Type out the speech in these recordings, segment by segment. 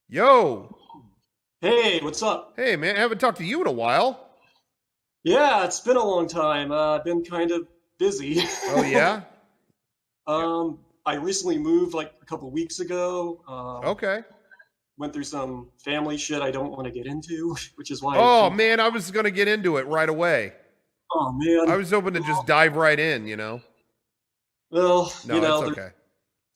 Yo, Hey, what's up? hey man, I haven't talked to you in a while. Yeah, it's been a long time. I've been kind of busy. Oh yeah? Yeah. I recently moved like a couple weeks ago. Okay. Went through some family shit I don't want to get into, which is why I Oh keep. man, I was gonna get into it right away. Oh I man. was hoping to just dive right in. Well, No, it's there's okay.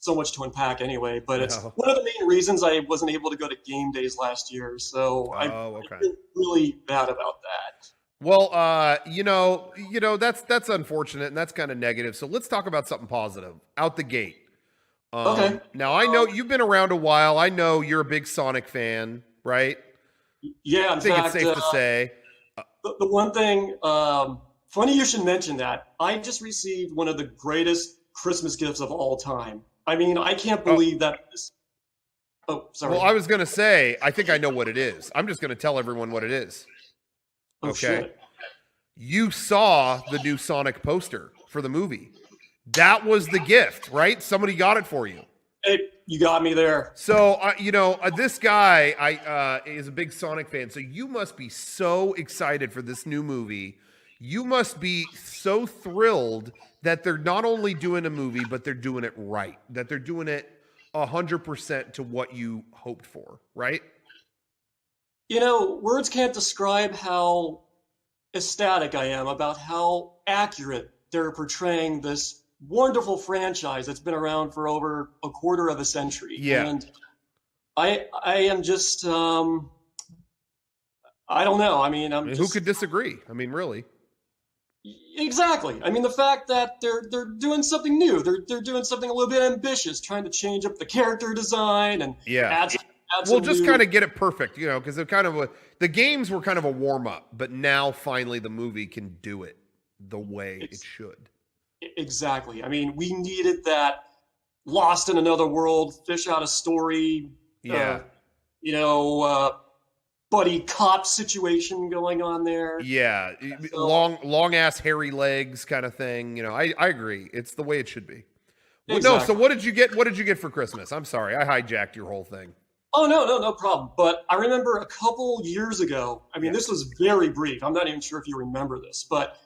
so much to unpack anyway. But it's No. one of the main reasons I wasn't able to go to game days last year. So I Oh, okay. feel really bad about that. Well, that's unfortunate and that's kind of negative. So let's talk about something positive out the gate. Okay. Now I know you've been around a while. I know you're a big Sonic fan, right? Yeah, I in think it's fact, safe to say. the one thing, funny you should mention that. I just received one of the greatest Christmas gifts of all time. I mean, I can't Oh, believe that. Oh, well, sorry. I was gonna say, I think I know what it is. I'm just gonna tell everyone what it is. Oh, Okay. shit. You saw the new Sonic poster for the movie. That was the gift, right? Somebody got it for you. Hey, you got me there. So, this guy is a big Sonic fan. So you must be so excited for this new movie. You must be so thrilled that they're not only doing a movie, but they're doing it right. That they're doing it 100% to what you hoped for, right? Words can't describe how ecstatic I am about how accurate they're portraying this wonderful franchise that's been around for over a quarter of a century. Yeah. And I am just I don't know. I mean, I I'm mean, who just could disagree? I mean, really. exactly. I mean, the fact that they're doing something new, they're doing something a little bit ambitious, trying to change up the character design and Yeah. add some, add We'll some just new. kind of get it perfect, because they're the games were kind of a warm up, but now finally the movie can do it the way it Ex- should. exactly. I mean, we needed that lost in another world, fish out of story, uh, Yeah. you know, uh, buddy cop situation going on there. Yeah. So Long ass hairy legs kind of thing. I agree. It's the way it should be. Well, no, so exactly. what did you get? What did you get for Christmas? I'm sorry. I hijacked your whole thing. Oh no, no, no problem. But I remember a couple years ago. I mean, Yeah. this was very brief. I'm not even sure if you remember this, but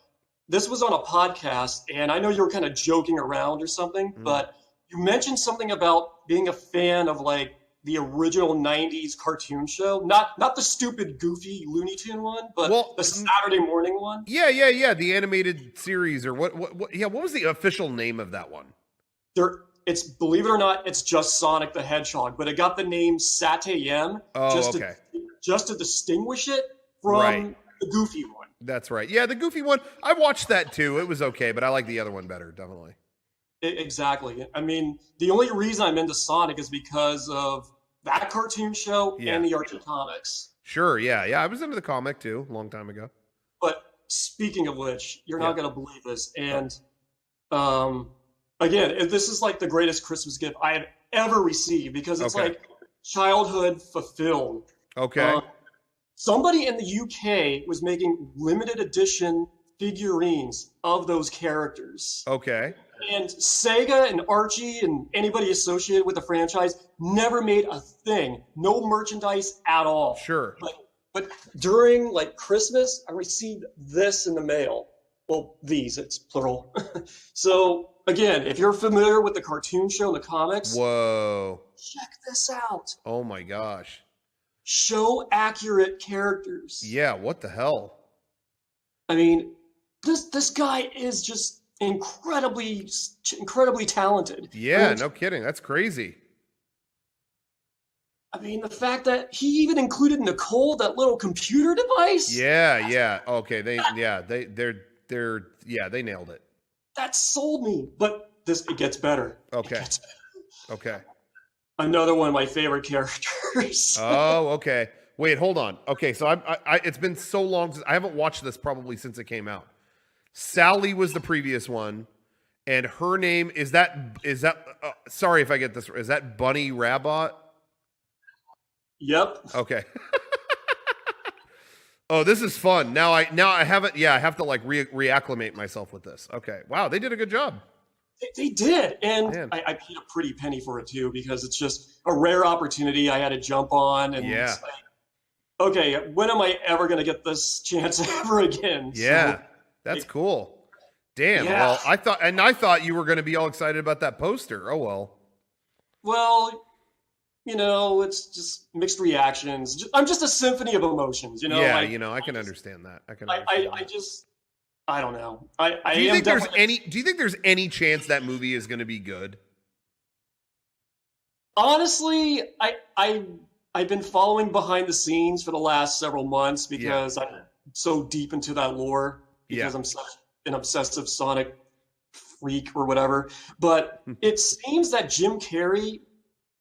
this was on a podcast, and I know you were kind of joking around or something, Mm. but you mentioned something about being a fan of like the original '90s cartoon show, not the stupid, goofy Looney Tune one, but Well, the Saturday morning one. yeah. The animated series or what yeah, what was the official name of that one? It's believe it or not, it's just Sonic the Hedgehog, but it got the name Satayem Oh, just to okay. just to distinguish it Right. from the goofy one. That's right. Yeah, the Goofy one. I watched that too. It was okay, but I like the other one better, definitely. Exactly. I mean, the only reason I'm into Sonic is because of that cartoon show Yeah. and the Archie comics. Sure. Yeah. I was into the comic too, a long time ago. But speaking of which, you're Yeah. not going to believe this. And um, again, this is like the greatest Christmas gift I have ever received because it's Okay. like childhood fulfilled. Okay. Um, somebody in the UK was making limited edition figurines of those characters. Okay. And Sega and Archie and anybody associated with the franchise never made a thing, no merchandise at all. Sure. But during like Christmas, I received this in the mail. Well, these, it's plural. So again, if you're familiar with the cartoon show and the comics, Whoa. check this out. Oh my gosh. Show accurate characters. Yeah. What the hell? I mean, this guy is just incredibly talented. I Yeah. mean, No kidding. That's crazy. the fact that he even included Nicole, that little computer device, Yeah. Yeah. Okay. They nailed it. that sold me. But it gets better. It Okay. gets better. Okay. Another one of my favorite characters. Oh, okay. Wait, hold on. Okay, so it's been so long since I haven't watched this probably since it came out. Sally was the previous one, and her name is that sorry if I get this, is that Bunny Rabbit? Yep. Okay. Oh, this is fun. Now I haven't, yeah, I have to like reacclimate myself with this. Okay. Wow, they did a good job. They did, and Man. I paid a pretty penny for it too because it's just a rare opportunity I had to jump on, and Yeah. it's like, okay, when am I ever going to get this chance ever again? Yeah. So, That's like, cool. Damn. yeah. Well, I thought you were going to be all excited about that poster. Oh well. Well, it's just mixed reactions. I'm just a symphony of emotions, Yeah, like I can understand that. I can understand I that. just I don't know. I Do you am think there's definitely any do you think there's any chance that movie is going to be good? honestly I've been following behind the scenes for the last several months Yeah. because I'm so deep into that lore Yeah. because I'm such an obsessive Sonic freak or whatever. But it seems that Jim Carrey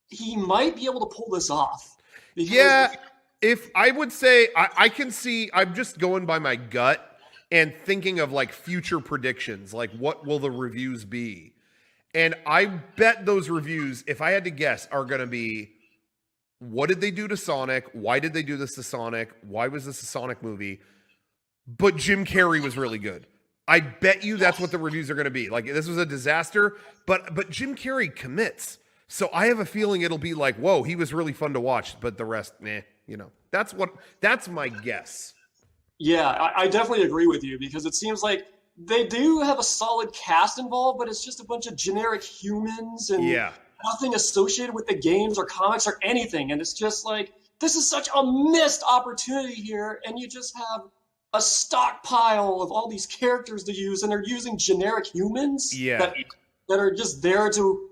he might be able to pull this off because Yeah, if I would say I can see, I'm just going by my gut and thinking of like future predictions, like what will the reviews be? And I bet those reviews, if I had to guess, are going to be what did they do to Sonic? Why did they do this to Sonic? Why was this a Sonic movie? But Jim Carrey was really good. I bet you that's what the reviews are going to be. Like this was a disaster, but Jim Carrey commits. So I have a feeling it'll be like, whoa, he was really fun to watch, but the rest, nah, that's my guess. yeah, I definitely agree with you because it seems like they do have a solid cast involved, but it's just a bunch of generic humans and Yeah. nothing associated with the games or comics or anything. And it's just like, this is such a missed opportunity here. And you just have a stockpile of all these characters to use, and they're using generic humans Yeah. that are just there to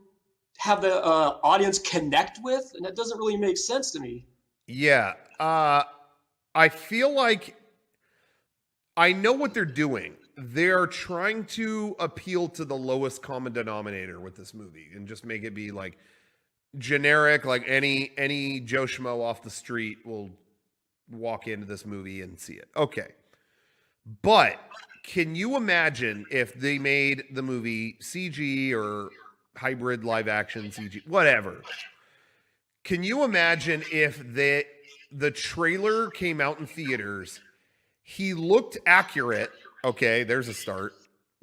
have the audience connect with. And that doesn't really make sense to me. Yeah. I feel like I know what they're doing. They're trying to appeal to the lowest common denominator with this movie and just make it be like generic, like any Joe Schmo off the street will walk into this movie and see it. Okay. But can you imagine if they made the movie CG or hybrid live action CG, whatever? Can you imagine if the trailer came out in theaters, he looked accurate, okay, there's a start,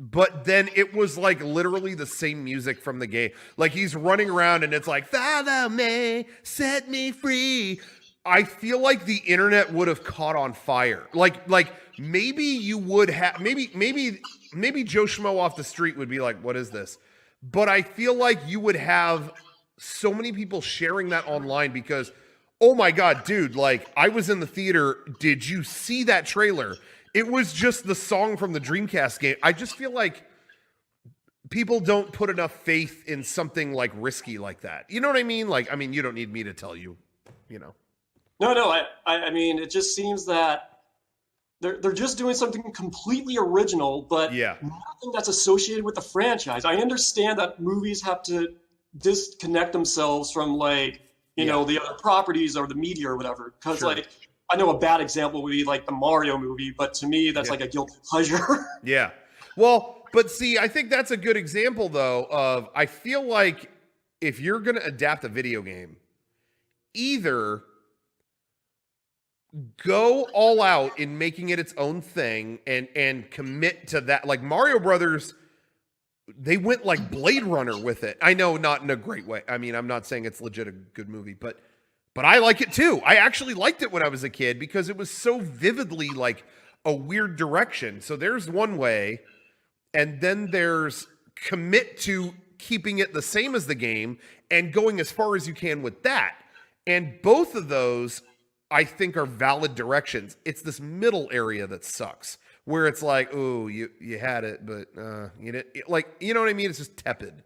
but then it was like literally the same music from the game. Like he's running around and it's like, follow me, set me free. I feel like the internet would have caught on fire. Like maybe you would have maybe Joe Schmo off the street would be like, what is this? But I feel like you would have so many people sharing that online because, oh my God, dude, like I was in the theater. Did you see that trailer? It was just the song from the Dreamcast game. I just feel like people don't put enough faith in something like risky like that. You know what I mean? Like, I mean, you don't need me to tell you, you know. No. I mean, it just seems that they're just doing something completely original, but Yeah. nothing that's associated with the franchise. I understand that movies have to disconnect themselves from like the other properties or the media or whatever. Because Sure. like I know a bad example would be like the Mario movie, but to me that's like a guilty pleasure. Yeah. Well, but see, I think that's a good example though of I feel like if you're going to adapt a video game, either go all out in making it its own thing and commit to that. Like Mario Brothers, they went like Blade Runner with it. I know not in a great way. I mean, I'm not saying it's legit a good movie, but I like it too. I actually liked it when I was a kid because it was so vividly like a weird direction. So there's one way, and then there's commit to keeping it the same as the game and going as far as you can with that. And both of those I think are valid directions. It's this middle area that sucks, where it's like, oh, you had it, but you didn't. Like, you know what I mean? It's just tepid.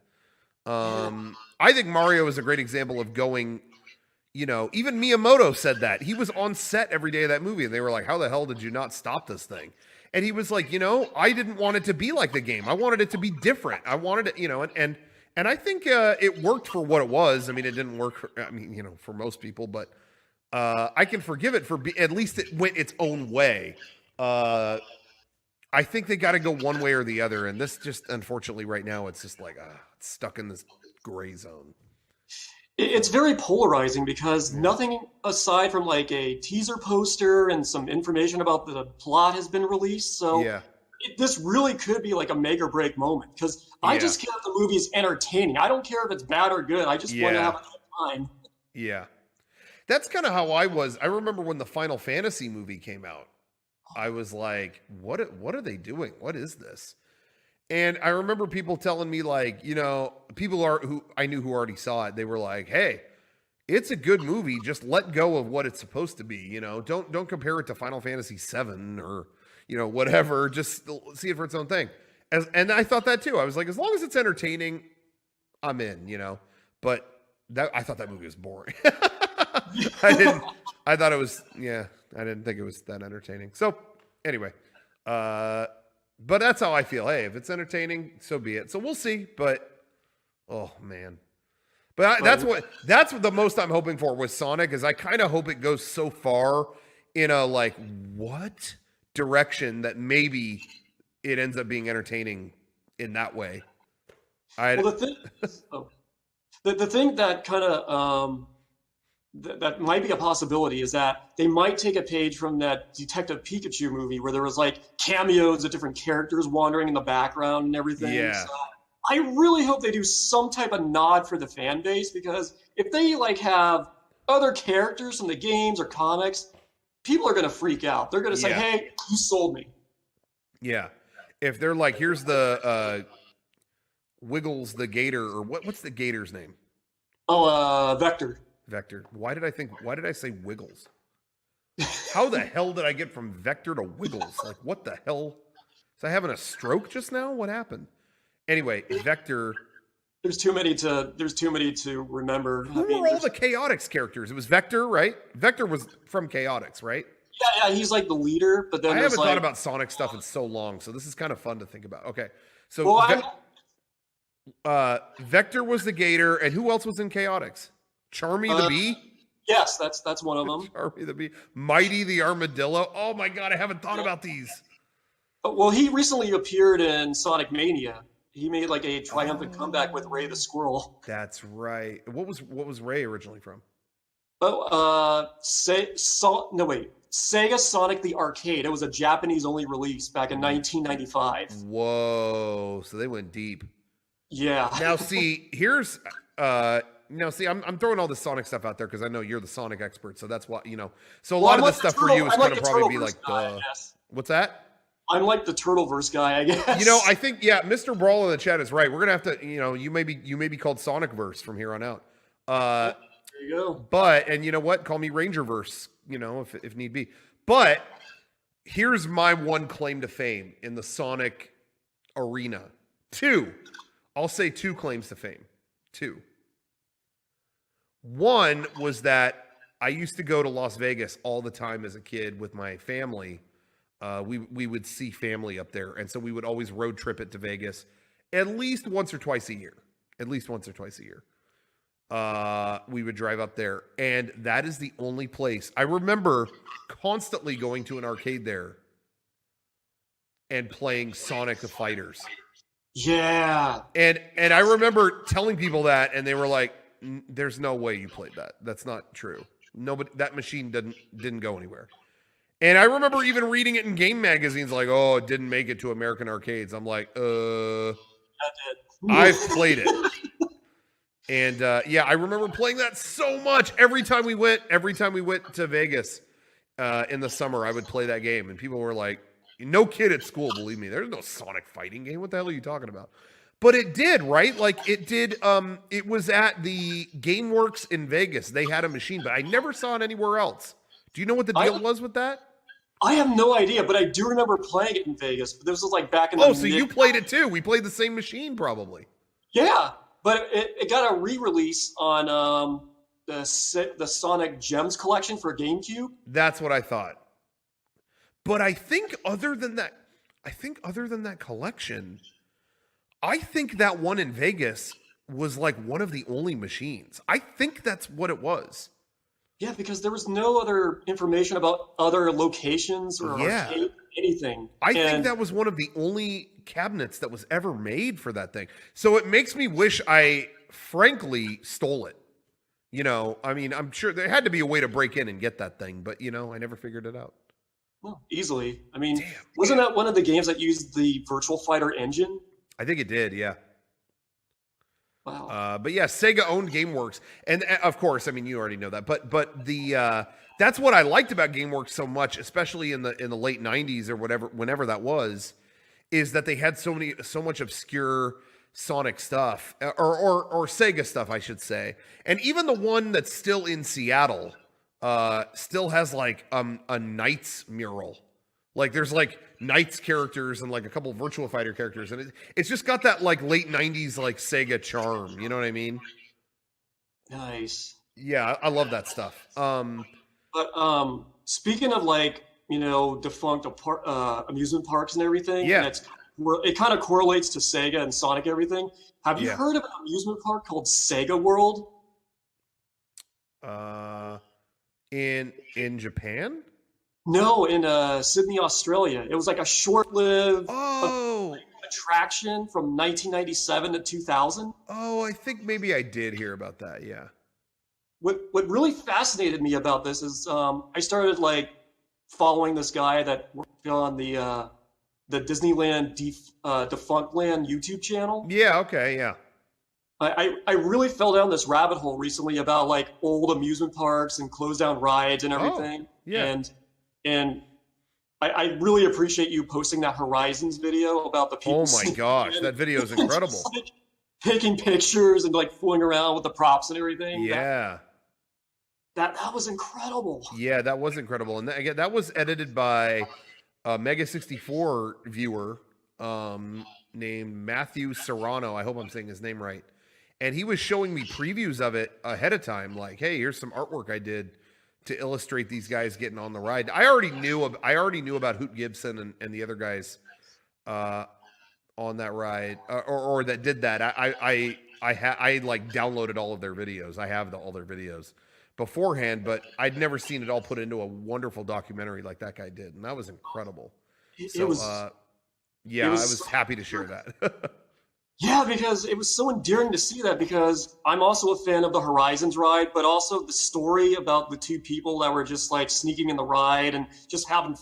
I think Mario is a great example of going. Even Miyamoto said that he was on set every day of that movie, and they were like, "How the hell did you not stop this thing?" And he was like, "I didn't want it to be like the game. I wanted it to be different. I wanted it, and I think it worked for what it was. I mean, it didn't work for most people, but." I can forgive it for at least it went its own way. I think they got to go one way or the other, and this just unfortunately right now it's just like it's stuck in this gray zone. It's very polarizing because nothing aside from like a teaser poster and some information about the plot has been released. So Yeah. this really could be like a make or break moment because I just care if the movie is entertaining. I don't care if it's bad or good. I just want to have a good time. Yeah. That's kind of how I was. I remember when the Final Fantasy movie came out. I was like, what are they doing? What is this? And I remember people telling me, like, people who I knew who already saw it, they were like, hey, it's a good movie. Just let go of what it's supposed to be. Don't compare it to Final Fantasy VII or, whatever. Just see it for its own thing. And I thought that too. I was like, as long as it's entertaining, I'm in, but I thought that movie was boring. I didn't think it was that entertaining. So anyway, but that's how I feel. Hey, if it's entertaining, so be it. So we'll see, but oh man. But that's what the most I'm hoping for with Sonic is I kind of hope it goes so far in a like what direction that maybe it ends up being entertaining in that way. The thing that kind of that might be a possibility is that they might take a page from that Detective Pikachu movie where there was like cameos of different characters wandering in the background and everything. Yeah. So I really hope they do some type of nod for the fan base because if they like have other characters from the games or comics, people are going to freak out. They're going to say, hey, you sold me. Yeah. If they're like, here's the Wiggles the Gator, or what's the Gator's name? Oh, Vector. Vector. Why did I say Wiggles? How the hell did I get from Vector to Wiggles? Like, what the hell? Was I having a stroke just now? What happened? Anyway, Vector. There's too many to remember. Who were all the Chaotix characters? It was Vector, right? Vector was from Chaotix, right? Yeah, he's like the leader, but then I haven't thought about Sonic stuff in so long, so this is kind of fun to think about. Okay, so Vector was the Gator, and who else was in Chaotix? Charmy the Bee? Yes, that's one of them. Charmy the Bee. Mighty the Armadillo. Oh my god, I haven't thought about these. Well, he recently appeared in Sonic Mania. He made like a triumphant comeback with Ray the Squirrel. That's right. What was Ray originally from? Sega Sonic the Arcade. It was a Japanese-only release back in 1995. Whoa! So they went deep. Yeah. Now see, I'm throwing all this Sonic stuff out there because I know you're the Sonic expert, so that's why So a lot of this stuff for you is going to probably be like, what's that? I'm like the Turtleverse guy, I guess. I think Mr. Brawl in the chat is right. We're gonna have to, you may be called Sonicverse from here on out. There you go. But and you know what? Call me Rangerverse, if need be. But here's my one claim to fame in the Sonic arena. I'll say two claims to fame. One was that I used to go to Las Vegas all the time as a kid with my family. We would see family up there, and so we would always road trip it to Vegas at least once or twice a year. We would drive up there, and that is the only place. I remember constantly going to an arcade there and playing Sonic the Fighters. Yeah. And I remember telling people that, and they were like, there's no way you played that. That's not true. Nobody, that machine didn't go anywhere. And I remember even reading it in game magazines like, oh, it didn't make it to American arcades. I'm like, I've played it. And I remember playing that so much. Every time we went to Vegas in the summer, I would play that game. And people were like, no kid at school, believe me, there's no Sonic fighting game. What the hell are you talking about? But it did, right? Like it did. It was at the GameWorks in Vegas. They had a machine, but I never saw it anywhere else. Do you know what the deal was with that? I have no idea, but I do remember playing it in Vegas. But this was like back in the so you played it too. We played the same machine probably. Yeah, but it got a re-release on the Sonic Gems collection for GameCube. That's what I thought. But I think other than that collection, I think that one in Vegas was like one of the only machines. I think that's what it was. Yeah, because there was no other information about other locations or anything. I think that was one of the only cabinets that was ever made for that thing. So it makes me wish I frankly stole it. I mean, I'm sure there had to be a way to break in and get that thing, but I never figured it out. No, easily. I mean, Damn. wasn't that one of the games that used the Virtual Fighter engine? I think it did, yeah. Wow. But yeah, Sega owned GameWorks, and of course, I mean you already know that. But the that's what I liked about GameWorks so much, especially in the late '90s or whatever, whenever that was, is that they had so much obscure Sonic stuff or Sega stuff, I should say, and even the one that's still in Seattle still has like a Knights mural. Like there's like Knights characters and like a couple of Virtua Fighter characters, and it's just got that like late '90s like Sega charm. You know what I mean? Nice. Yeah, I love that stuff. But speaking of like, defunct amusement parks and everything, Yeah. and it kind of correlates to Sega and Sonic everything. Have you Yeah. heard of an amusement park called Sega World? In Japan? No, in Sydney, Australia. It was like a short-lived Oh, attraction from 1997 to 2000. I think maybe I did hear about that. Yeah. What really fascinated me about this is I started like following this guy that worked on the Disneyland Defunct Land YouTube channel. Yeah. Okay. Yeah. I really fell down this rabbit hole recently about like old amusement parks and closed down rides and everything. yeah. And I really appreciate you posting that Horizons video about the people. Oh my gosh, that video is incredible. Just, like, taking pictures and like fooling around with the props and everything. Yeah. That was incredible. Yeah, that was incredible. And again, that was edited by a Mega 64 viewer named Matthew Serrano. I hope I'm saying his name right. And he was showing me previews of it ahead of time, like, hey, here's some artwork I did to illustrate these guys getting on the ride. I already knew about Hoot Gibson and the other guys on that ride or that did that. I like downloaded all of their videos. I have all their videos beforehand, but I'd never seen it all put into a wonderful documentary like that guy did, and that was incredible. I was happy to share that. Yeah, because it was so endearing to see that, because I'm also a fan of the Horizons ride, but also the story about the two people that were just like sneaking in the ride and just having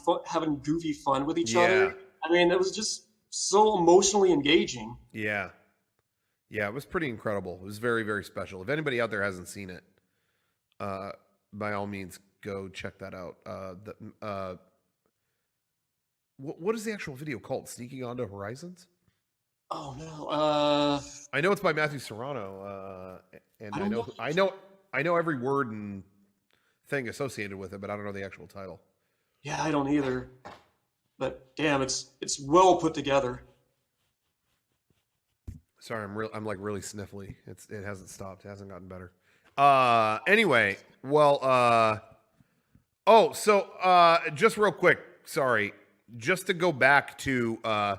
goofy fun with each other. I mean, it was just so emotionally engaging. Yeah. Yeah, it was pretty incredible. It was very, very special. If anybody out there hasn't seen it, by all means, go check that out. What is the actual video called? Sneaking Onto Horizons? Oh no! I know it's by Matthew Serrano, and I know every word and thing associated with it, but I don't know the actual title. Yeah, I don't either. But damn, it's well put together. Sorry, I'm like really sniffly. It hasn't stopped. It hasn't gotten better. Anyway, well, just real quick. Sorry, just to go back to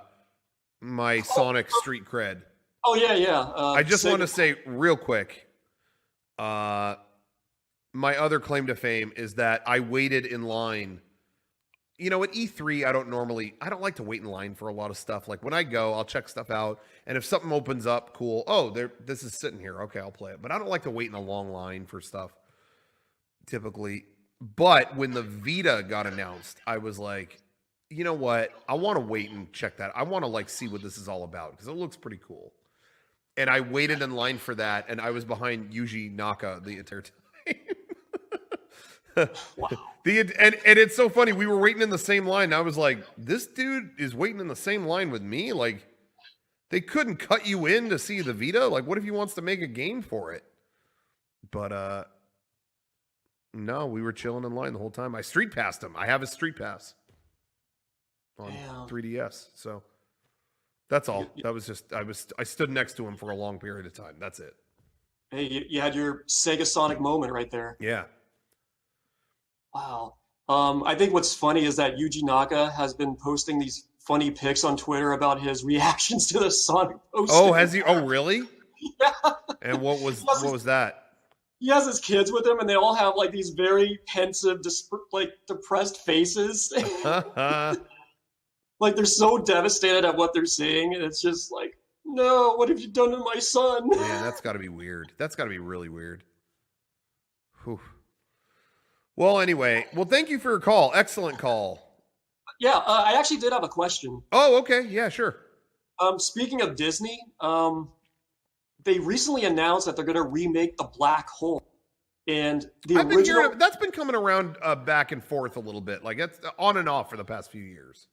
my Sonic street cred. Oh yeah. I just want to say real quick. My other claim to fame is that I waited in line. You know, at E3, I don't like to wait in line for a lot of stuff. Like when I go, I'll check stuff out, and if something opens up, cool. Oh, this is sitting here. Okay, I'll play it. But I don't like to wait in a long line for stuff, typically. But when the Vita got announced, I was like, you know what? I want to wait and check that. I want to like see what this is all about because it looks pretty cool. And I waited in line for that, and I was behind Yuji Naka the entire time. Wow. And it's so funny. We were waiting in the same line. And I was like, this dude is waiting in the same line with me. Like, they couldn't cut you in to see the Vita. Like, what if he wants to make a game for it? But no, we were chilling in line the whole time. I street passed him. I have his street pass on 3DS. So that's all. That was just I stood next to him for a long period of time. That's it. Hey, you had your Sega Sonic moment right there. Yeah. Wow. I think what's funny is that Yuji Naka has been posting these funny pics on Twitter about his reactions to the Sonic poster. Oh, has he? Oh, really? Yeah. And what was that? He has his kids with him, and they all have like these very pensive, depressed faces. Like they're so devastated at what they're seeing, and it's just like, no, what have you done to my son? Man, that's got to be weird. That's got to be really weird. Whew. Well, anyway, thank you for your call. Excellent call. Yeah, I actually did have a question. Oh, okay. Yeah, sure. Speaking of Disney, they recently announced that they're going to remake The Black Hole. And the I've been original, hearing that's been coming around back and forth a little bit. Like it's on and off for the past few years.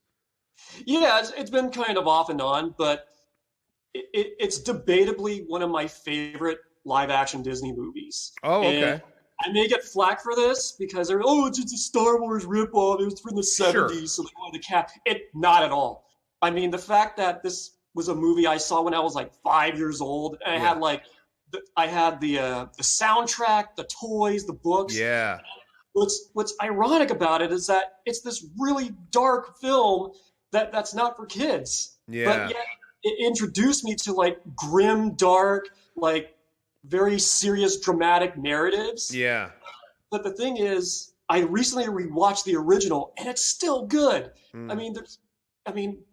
yeah, it's been kind of off and on, but it's debatably one of my favorite live action Disney movies. Oh, okay. And I may get flack for this because they're, oh, it's just a Star Wars ripoff. It was from the 70s, Sure. so they wanted to cap it. Not at all. I mean, the fact that this was a movie I saw when I was like 5 years old, and I had like, I had the soundtrack, the toys, the books. Yeah. What's ironic about it is that it's this really dark film that's not for kids. Yeah. But yet it introduced me to like grim, dark, like very serious, dramatic narratives. Yeah. But the thing is, I recently rewatched the original, and it's still good. I mean,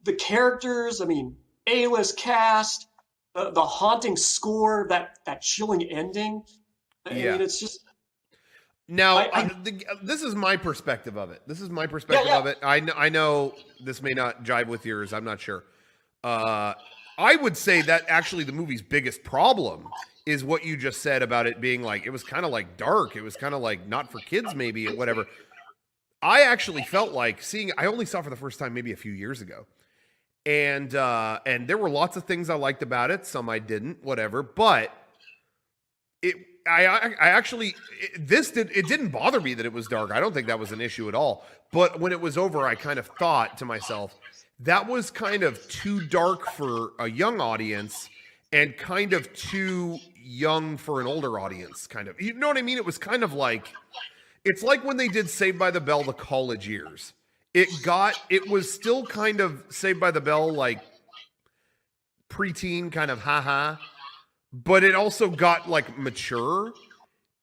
the characters. I mean, A-list cast, the haunting score, that chilling ending. I mean, it's just. Now, this is my perspective of it. Of it. I know this may not jive with yours. I'm not sure. I would say that actually the movie's biggest problem is what you just said about it being like, it was kind of like dark. It was kind of like not for kids, maybe, or whatever. I actually felt like I only saw it for the first time maybe a few years ago. And there were lots of things I liked about it. Some I didn't, whatever. But it didn't bother me that it was dark. I don't think that was an issue at all. But when it was over, I kind of thought to myself, that was kind of too dark for a young audience and kind of too young for an older audience, kind of. You know what I mean? It was kind of like, it's like when they did Saved by the Bell, the college years. It was still kind of Saved by the Bell, like preteen kind of haha, but it also got like mature,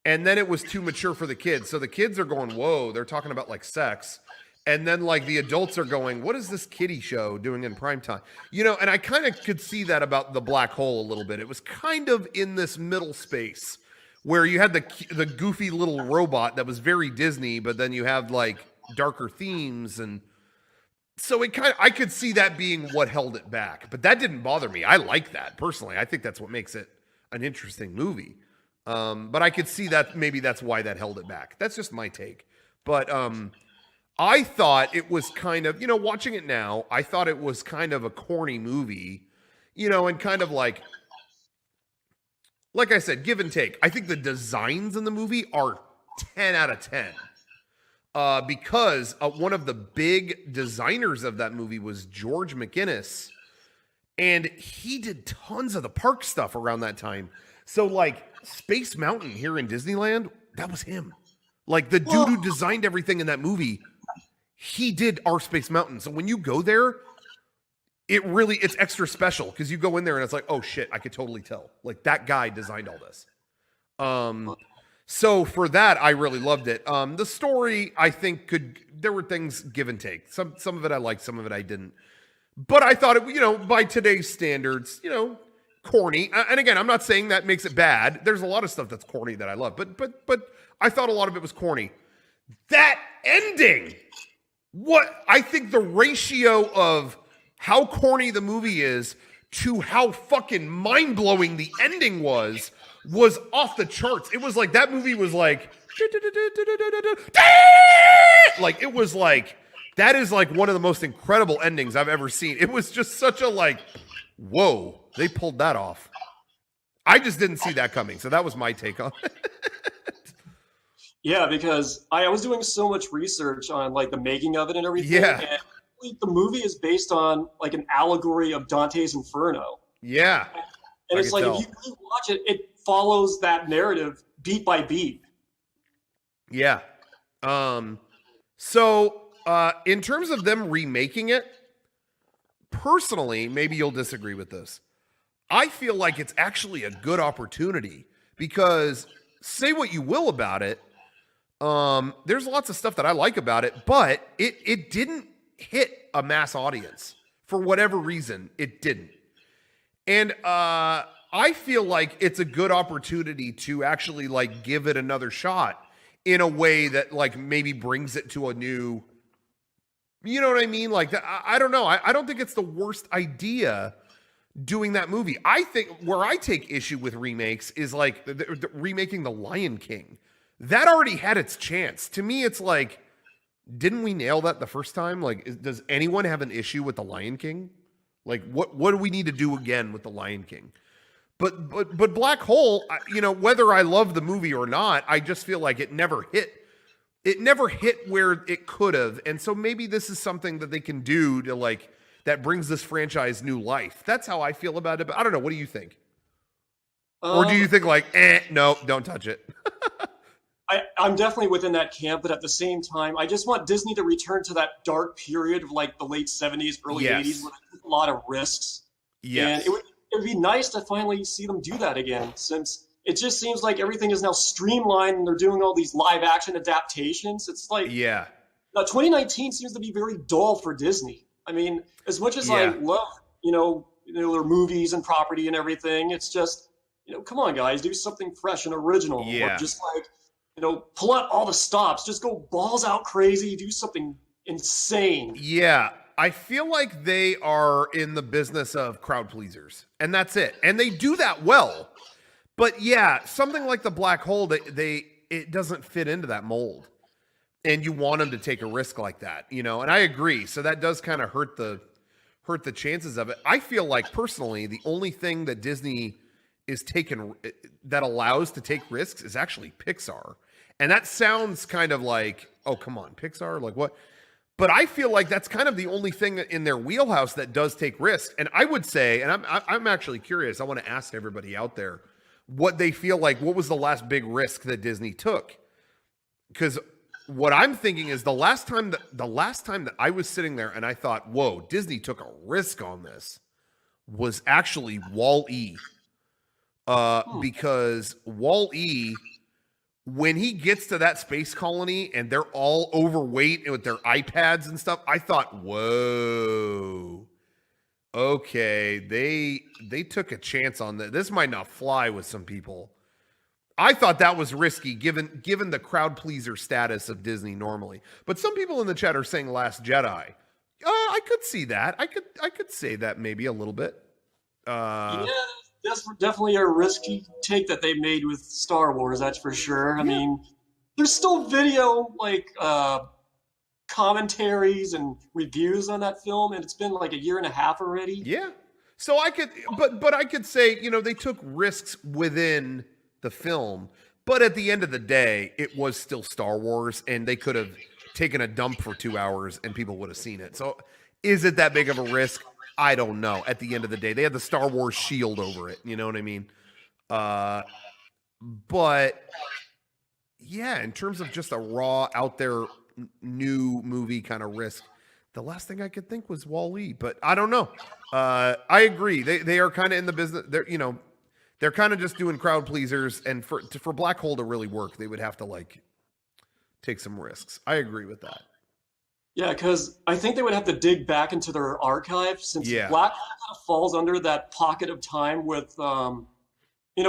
and then it was too mature for the kids. So the kids are going, whoa, they're talking about like sex. And then like the adults are going, what is this kiddie show doing in primetime? You know, and I kind of could see that about The Black Hole a little bit. It was kind of in this middle space where you had the goofy little robot that was very Disney, but then you have like darker themes. And so I could see that being what held it back, but that didn't bother me. I like that personally. I think that's what makes it an interesting movie. But I could see that maybe that's why that held it back. That's just my take. But, I thought it was kind of, watching it now, I thought it was kind of a corny movie, and kind of like I said, give and take. I think the designs in the movie are 10 out of 10. Because one of the big designers of that movie was George McInnes, and he did tons of the park stuff around that time. So like Space Mountain here in Disneyland, that was him. Like the dude who designed everything in that movie, he did our Space Mountain. So when you go there, it's extra special because you go in there and it's like, oh shit, I could totally tell. Like that guy designed all this. So for that, I really loved it. The story, I think there were things give and take. Some of it I liked, some of it I didn't. But I thought it, by today's standards, corny. And again, I'm not saying that makes it bad. There's a lot of stuff that's corny that I love, but I thought a lot of it was corny. That ending, I think the ratio of how corny the movie is to how fucking mind-blowing the ending was off the charts. It was like, that movie was like, like, it was like, that is like one of the most incredible endings I've ever seen. It was just such a like, whoa, they pulled that off. I just didn't see that coming. So that was my take on it. Yeah, because I was doing so much research on like the making of it and everything. Yeah. And the movie is based on like an allegory of Dante's Inferno. Yeah. And it's like, if you really watch it, it follows that narrative beat by beat. Yeah. So in terms of them remaking it, personally, maybe you'll disagree with this. I feel like it's actually a good opportunity because say what you will about it, there's lots of stuff that I like about it, but it didn't hit a mass audience. For whatever reason, it didn't. And I feel like it's a good opportunity to actually like give it another shot in a way that like maybe brings it to a new You know what I mean? Like, I don't know. I don't think it's the worst idea doing that movie. I think where I take issue with remakes is like the remaking The Lion King. That already had its chance. To me, it's like, didn't we nail that the first time? Like, does anyone have an issue with The Lion King? Like, what do we need to do again with The Lion King? But Black Hole, you know, whether I love the movie or not, I just feel like it never hit. It never hit where it could have. And so maybe this is something that they can do to like, that brings this franchise new life. That's how I feel about it. But I don't know. What do you think? Or do you think like, no, don't touch it? I'm definitely within that camp, but at the same time, I just want Disney to return to that dark period of like the late 70s, early 80s, where they took a lot of risks. Yes. And it would be nice to finally see them do that again, since it just seems like everything is now streamlined and they're doing all these live action adaptations. It's like, yeah. Now 2019 seems to be very dull for Disney. I mean, as much as I love, their movies and property and everything, it's just, come on, guys, do something fresh and original. Yeah. Or just like, pull out all the stops. Just go balls out crazy. Do something insane. Yeah. I feel like they are in the business of crowd pleasers, and that's it. And they do that well. But yeah, something like the Black Hole, it doesn't fit into that mold. And you want them to take a risk like that, and I agree. So that does kind of hurt the chances of it. I feel like personally, the only thing that Disney is taking that allows to take risks is actually Pixar. And that sounds kind of like, oh, come on, Pixar? Like what? But I feel like that's kind of the only thing in their wheelhouse that does take risks. And I would say, and I'm actually curious, I want to ask everybody out there what they feel like, what was the last big risk that Disney took? Because what I'm thinking is the last time that I was sitting there and I thought, whoa, Disney took a risk on this was actually Wall-E. Because Wall-E, when he gets to that space colony and they're all overweight with their iPads and stuff, I thought, whoa, okay, they took a chance on that. This might not fly with some people. I thought that was risky given the crowd pleaser status of Disney normally. But some people in the chat are saying Last Jedi. I could see that. I could say that maybe a little bit. Yeah, that's definitely a risky take that they made with Star Wars, that's for sure. I mean, there's still video commentaries and reviews on that film, and it's been like a year and a half already. Yeah. So I could but I could say, they took risks within the film, but at the end of the day, it was still Star Wars, and they could have taken a dump for 2 hours and people would have seen it. So is it that big of a risk? I don't know. At the end of the day, they had the Star Wars shield over it. You know what I mean? But yeah, in terms of just a raw out there new movie kind of risk, the last thing I could think was Wall-E, but I don't know. I agree. They are kind of in the business. They're kind of just doing crowd pleasers, and for Black Hole to really work, they would have to like take some risks. I agree with that. Yeah, because I think they would have to dig back into their archive, since Black Hole kind of falls under that pocket of time with,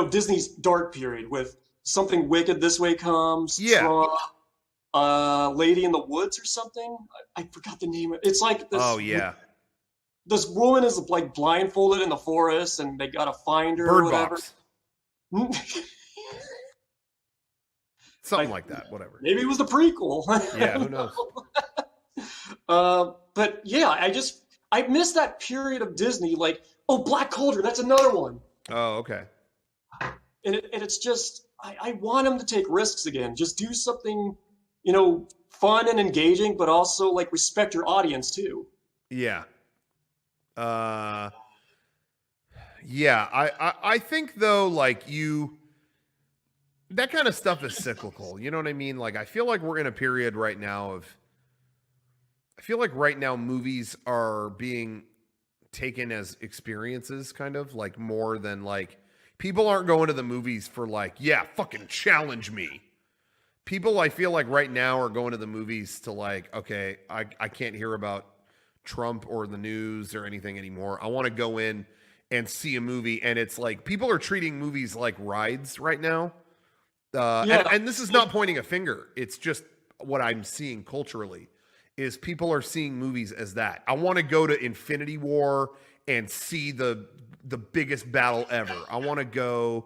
Disney's dark period with Something Wicked This Way Comes, Tron, Lady in the Woods or something. I forgot the name. It's like this. Oh yeah. This woman is like blindfolded in the forest, and they gotta find her. Bird or whatever. Box. Something like that. Whatever. Maybe it was the prequel. Yeah, who knows? But yeah, I miss that period of Disney. Like, Black Cauldron, that's another one. Oh, okay. And it's just, I want them to take risks again. Just do something, fun and engaging, but also like respect your audience too. Yeah. Yeah. I think though, like that kind of stuff is cyclical. You know what I mean? Like, I feel like we're in a period right now movies are being taken as experiences, kind of like more than like people aren't going to the movies for like, yeah, fucking challenge me. People, I feel like right now are going to the movies to like, okay, I can't hear about Trump or the news or anything anymore. I want to go in and see a movie. And it's like, people are treating movies like rides right now. And this is not pointing a finger. It's just what I'm seeing culturally. is people are seeing movies as that. I want to go to Infinity War and see the biggest battle ever. I want to go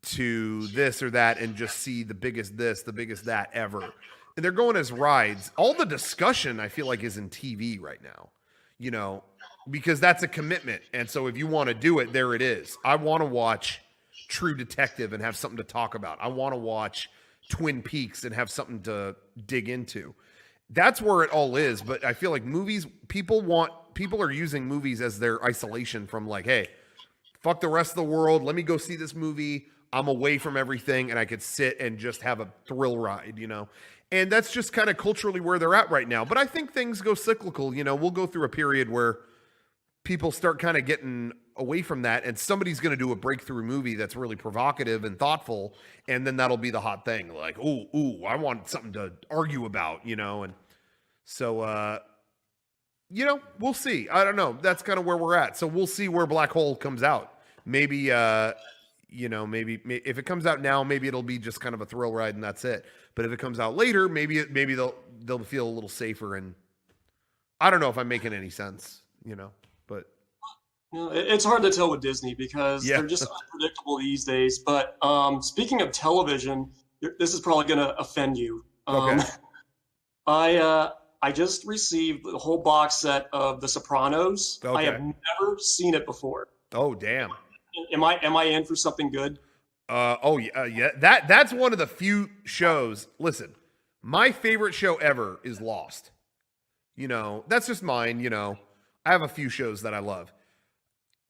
to this or that and just see the biggest this, the biggest that ever. And they're going as rides. All the discussion, I feel like, is in TV right now, you know, because that's a commitment. And so if you want to do it, there it is. I want to watch True Detective and have something to talk about. I want to watch Twin Peaks and have something to dig into. That's where it all is. But I feel like movies, people are using movies as their isolation from like, hey, fuck the rest of the world. Let me go see this movie. I'm away from everything and I could sit and just have a thrill ride, you know? And that's just kind of culturally where they're at right now. But I think things go cyclical. You know, we'll go through a period where people start kind of getting away from that and somebody's going to do a breakthrough movie that's really provocative and thoughtful. And then that'll be the hot thing. Like, ooh, I want something to argue about, you know? And so, you know, we'll see. I don't know. That's kind of where we're at. So we'll see where Black Hole comes out. Maybe, you know, maybe if it comes out now, maybe it'll be just kind of a thrill ride and that's it. But if it comes out later, maybe they'll feel a little safer. And I don't know if I'm making any sense, you know, but you know, it's hard to tell with Disney because they're just unpredictable these days. But speaking of television, this is probably going to offend you. Okay. I just received the whole box set of The Sopranos. Okay. I have never seen it before. Oh, damn. Am I in for something good? Yeah. That's one of the few shows. Listen, my favorite show ever is Lost. You know, that's just mine. You know, I have a few shows that I love.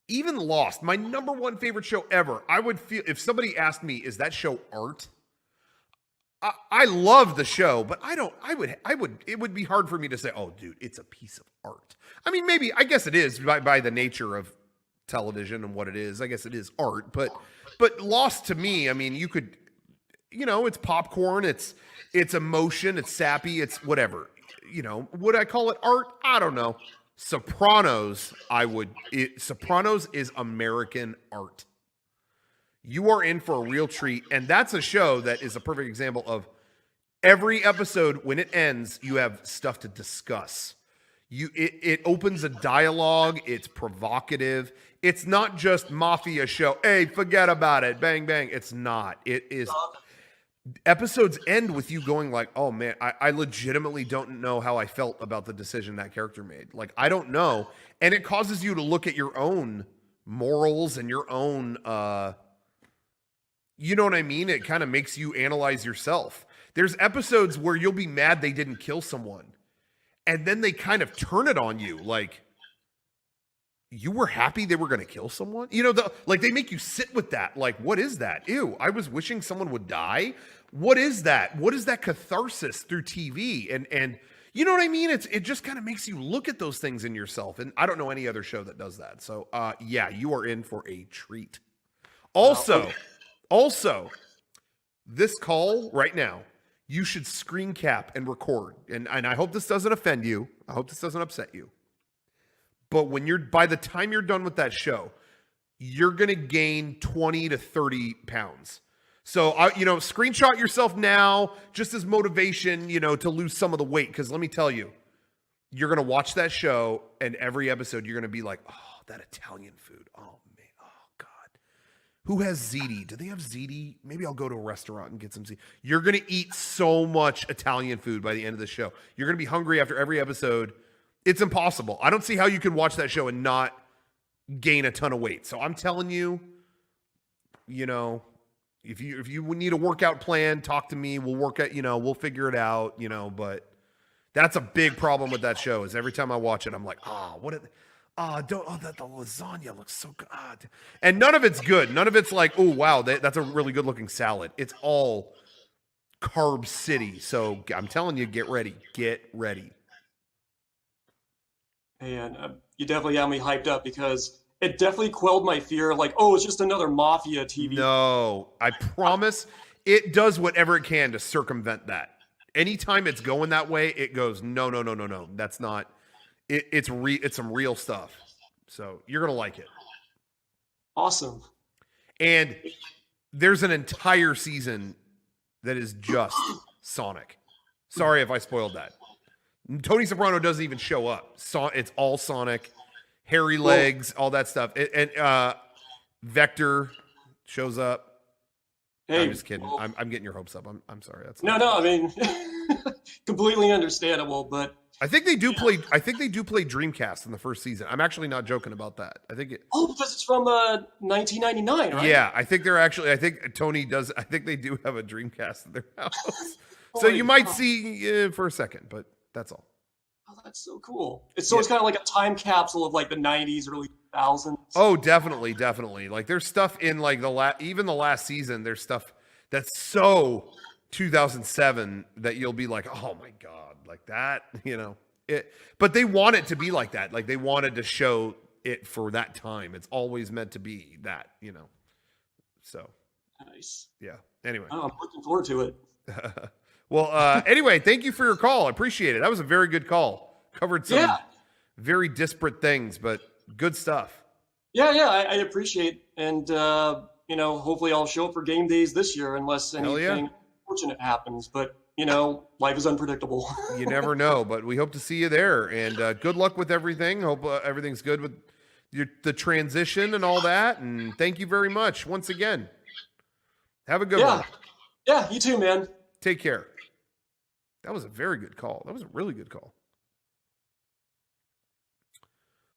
Even Lost, my number one favorite show ever. I would feel if somebody asked me, is that show art? I love the show, but it would be hard for me to say, oh, dude, it's a piece of art. I mean, maybe, I guess it is by the nature of television and what it is. I guess it is art, but Lost to me, I mean, you could, you know, it's popcorn, it's emotion, it's sappy, it's whatever. You know, would I call it art? I don't know. Sopranos, Sopranos is American art. You are in for a real treat, and that's a show that is a perfect example of every episode, when it ends, you have stuff to discuss. It opens a dialogue, it's provocative. It's not just mafia show. Hey, forget about it. Bang, bang. It's not. It is. Episodes end with you going like, oh man, I legitimately don't know how I felt about the decision that character made. Like, I don't know. And it causes you to look at your own morals and your own, you know what I mean? It kind of makes you analyze yourself. There's episodes where you'll be mad they didn't kill someone. And then they kind of turn it on you. Like, you were happy they were going to kill someone? You know, like they make you sit with that. Like, what is that? Ew, I was wishing someone would die. What is that? What is that catharsis through TV? And you know what I mean? It just kind of makes you look at those things in yourself. And I don't know any other show that does that. So, yeah, you are in for a treat. Also, this call right now, you should screen cap and record. And I hope this doesn't offend you. I hope this doesn't upset you. But by the time you're done with that show, you're going to gain 20 to 30 pounds. So, you know, screenshot yourself now just as motivation, you know, to lose some of the weight. Because let me tell you, you're going to watch that show and every episode you're going to be like, oh, that Italian food. Oh, man. Oh, God. Who has ziti? Do they have ziti? Maybe I'll go to a restaurant and get some ziti. You're going to eat so much Italian food by the end of the show. You're going to be hungry after every episode. It's impossible. I don't see how you can watch that show and not gain a ton of weight. So I'm telling you, you know, if you need a workout plan, talk to me. We'll work at, you know, we'll figure it out, you know, but that's a big problem with that show is every time I watch it, I'm like, the lasagna looks so good. And none of it's good. None of it's like, oh, wow, that's a really good looking salad. It's all carb city. So I'm telling you, get ready. Get ready. And you definitely got me hyped up because it definitely quelled my fear. Like, oh, it's just another mafia TV. No, I promise it does whatever it can to circumvent that. Anytime it's going that way, it goes, no. That's not, it's some real stuff. So you're going to like it. Awesome. And there's an entire season that is just Sonic. Sorry if I spoiled that. Tony Soprano doesn't even show up. It's all Sonic, hairy legs, all that stuff. And Vector shows up. Hey, I'm just kidding. I'm getting your hopes up. I'm sorry. That's no. I mean, completely understandable. But I think they do play. I think they do play Dreamcast in the first season. I'm actually not joking about that. I think because it's from 1999, right? Yeah, I think they're actually. I think Tony does. I think they do have a Dreamcast in their house. So Holy you might cow. see for a second, but that's all. Oh, that's so cool. It's kind of like a time capsule of like the 90s, early 2000s. Oh, definitely. Like there's stuff in like even the last season. There's stuff that's so 2007 that you'll be like, oh my god, like that, But they want it to be like that. Like they wanted to show it for that time. It's always meant to be that, So Nice. yeah. Anyway, I'm looking forward to it. well, anyway, thank you for your call. I appreciate it. That was a very good call. Covered some very disparate things, but good stuff. Yeah, I appreciate, and hopefully I'll show up for game days this year unless anything unfortunate happens. But life is unpredictable. You never know, but we hope to see you there, and good luck with everything. Hope everything's good with the transition and all that. And thank you very much once again. Have a good one. Yeah, you too, man. Take care. That was a very good call. That was a really good call.